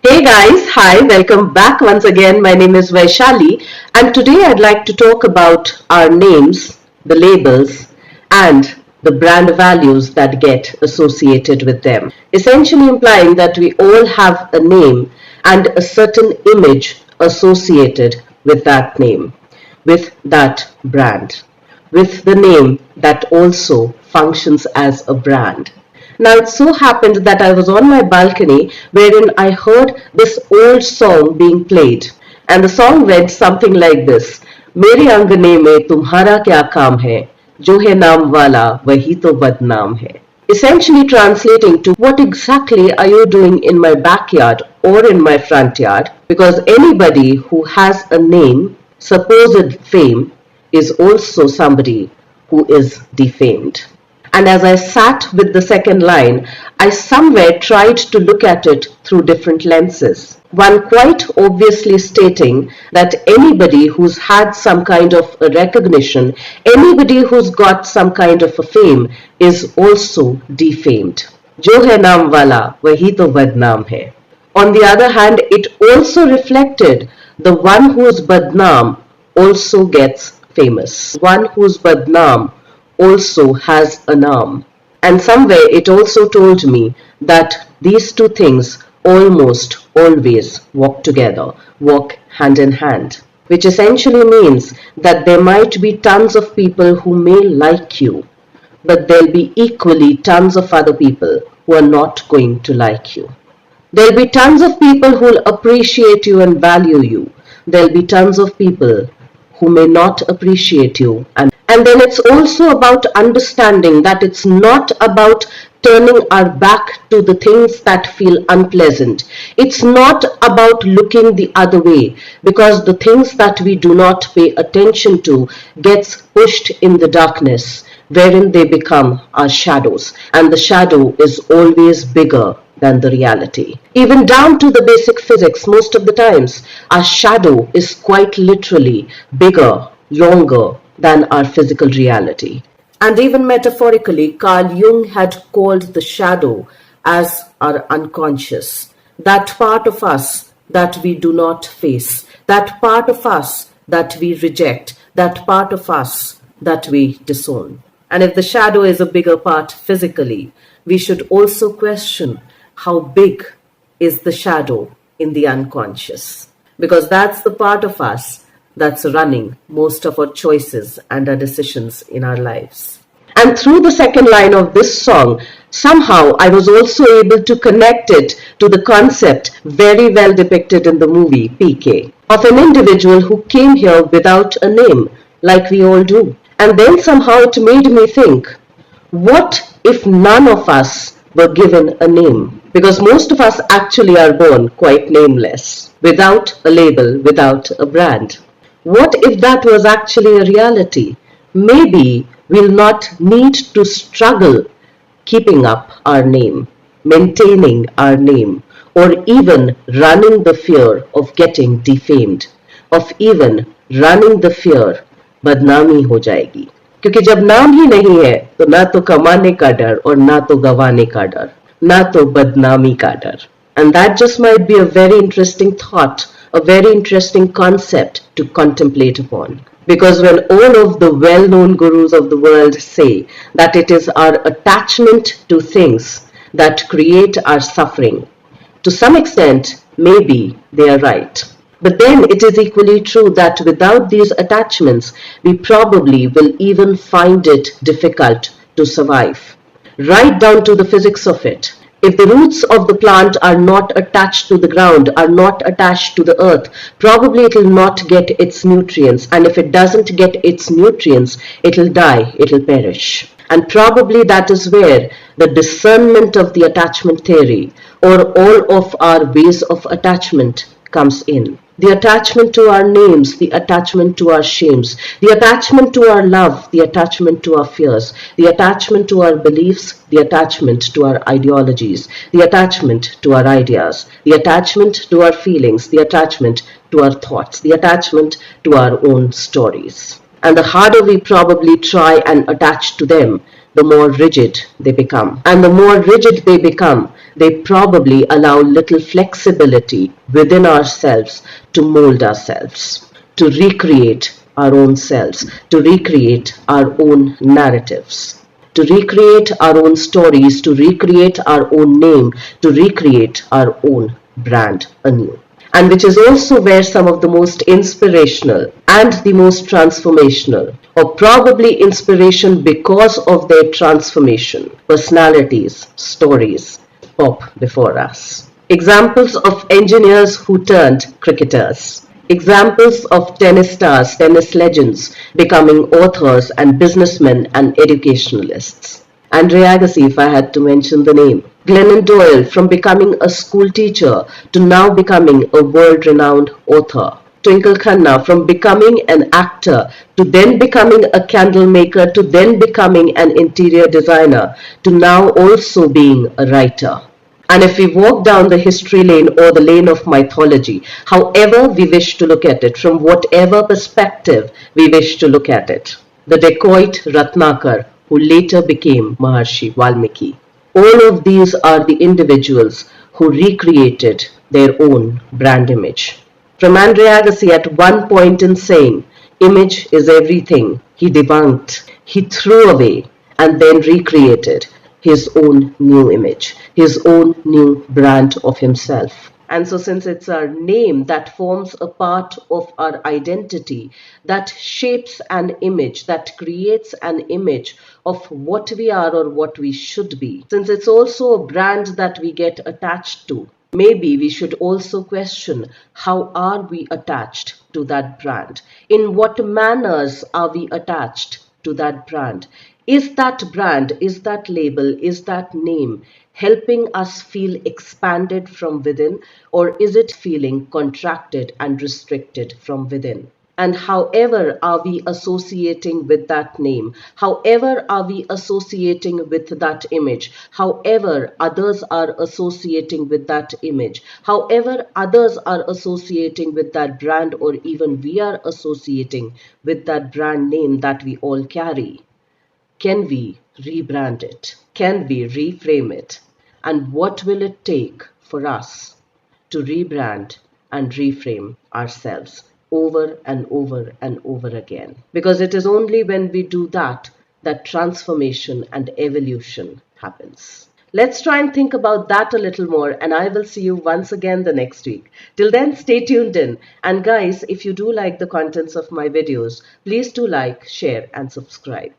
Hey guys, hi, welcome back once again. My name is Vaishali, and today I'd like to talk about our names, the labels, and the brand values that get associated with them. Essentially implying that we all have a name and a certain image associated with that name, with that brand, with the name that also functions as a brand. Now it so happened that I was on my balcony wherein I heard this old song being played. And the song went something like this. मेरे अंगने में तुम्हारा क्या काम है जो है नाम वाला वही तो बदनाम है. Essentially translating to what exactly are you doing in my backyard or in my front yard, because anybody who has a name, supposed fame, is also somebody who is defamed. And as I sat with the second line, I somewhere tried to look at it through different lenses. One quite obviously stating that anybody who's had some kind of a recognition, anybody who's got some kind of a fame is also defamed. Jo hai naam wala, wahi to badnaam hai. On the other hand, it also reflected the one who's badnaam also gets famous. One who's badnaam also has a naam. And somewhere it also told me that these two things almost always walk together, walk hand in hand, which essentially means that there might be tons of people who may like you, but there'll be equally tons of other people who are not going to like you. There'll be tons of people who'll appreciate you and value you. There'll be tons of people who may not appreciate you. And then it's also about understanding that it's not about turning our back to the things that feel unpleasant. It's not about looking the other way, because the things that we do not pay attention to gets pushed in the darkness, wherein they become our shadows. And the shadow is always bigger than the reality. Even down to the basic physics, most of the times, our shadow is quite literally bigger, longer than our physical reality. And even metaphorically, Carl Jung had called the shadow as our unconscious, that part of us that we do not face, that part of us that we reject, that part of us that we disown. And if the shadow is a bigger part physically, we should also question how big is the shadow in the unconscious, because that's the part of us that's running most of our choices and our decisions in our lives. And through the second line of this song, somehow I was also able to connect it to the concept very well depicted in the movie PK, of an individual who came here without a name, like we all do. And then somehow it made me think, what if none of us were given a name? Because most of us actually are born quite nameless, without a label, without a brand. What if that was actually a reality? Maybe we'll not need to struggle keeping up our name, maintaining our name, or even running the fear of getting defamed, of even running the fear बदनामी हो जाएगी. क्योंकि जब नाम ही नहीं है तो ना तो कमाने का डर और ना तो गवाने का डर, ना तो बदनामी का डर. And that just might be a very interesting thought, a very interesting concept to contemplate upon. Because when all of the well-known gurus of the world say that it is our attachment to things that create our suffering, to some extent, maybe they are right. But then it is equally true that without these attachments, we probably will even find it difficult to survive. Right down to the physics of it. If the roots of the plant are not attached to the ground, are not attached to the earth, probably it will not get its nutrients. And if it doesn't get its nutrients, it will die, it will perish. And probably that is where the discernment of the attachment theory, or all of our ways of attachment, comes in. The attachment to our names, the attachment to our shames, the attachment to our love, the attachment to our fears, the attachment to our beliefs, the attachment to our ideologies, the attachment to our ideas, the attachment to our feelings, the attachment to our thoughts, the attachment to our own stories. And the harder we probably try and attach to them, the more rigid they become. And the more rigid they become, They probably allow little flexibility within ourselves to mold ourselves, to recreate our own selves, to recreate our own narratives, to recreate our own stories, to recreate our own name, to recreate our own brand anew. And which is also where some of the most inspirational and the most transformational, or probably inspiration because of their transformation, personalities, stories, pop before us. Examples of engineers who turned cricketers. Examples of tennis stars, tennis legends becoming authors and businessmen and educationalists. Andre Agassi, if I had to mention the name. Glennon Doyle, from becoming a school teacher to now becoming a world-renowned author. Twinkle Khanna, from becoming an actor to then becoming a candle maker to then becoming an interior designer to now also being a writer. And if we walk down the history lane or the lane of mythology, however we wish to look at it, from whatever perspective we wish to look at it, the dacoit Ratnakar, who later became Maharshi Valmiki. All of these are the individuals who recreated their own brand image. From Andre Agassi at one point in saying, image is everything, he debunked, he threw away, and then recreated his own new image, his own new brand of himself. And so, since it's our name that forms a part of our identity, that shapes an image, that creates an image of what we are or what we should be, since it's also a brand that we get attached to, maybe we should also question, how are we attached to that brand? In what manners are we attached to that brand? Is that label, is that name helping us feel expanded from within, or is it feeling contracted and restricted from within? And however are we associating with that name, however are we associating with that image, however others are associating with that image, however others are associating with that brand, or even we are associating with that brand name that we all carry, can we rebrand it? Can we reframe it? And what will it take for us to rebrand and reframe ourselves over and over and over again? Because it is only when we do that that transformation and evolution happens. Let's try and think about that a little more, and I will see you once again the next week. Till then, stay tuned in. And guys, if you do like the contents of my videos, please do like, share, and subscribe.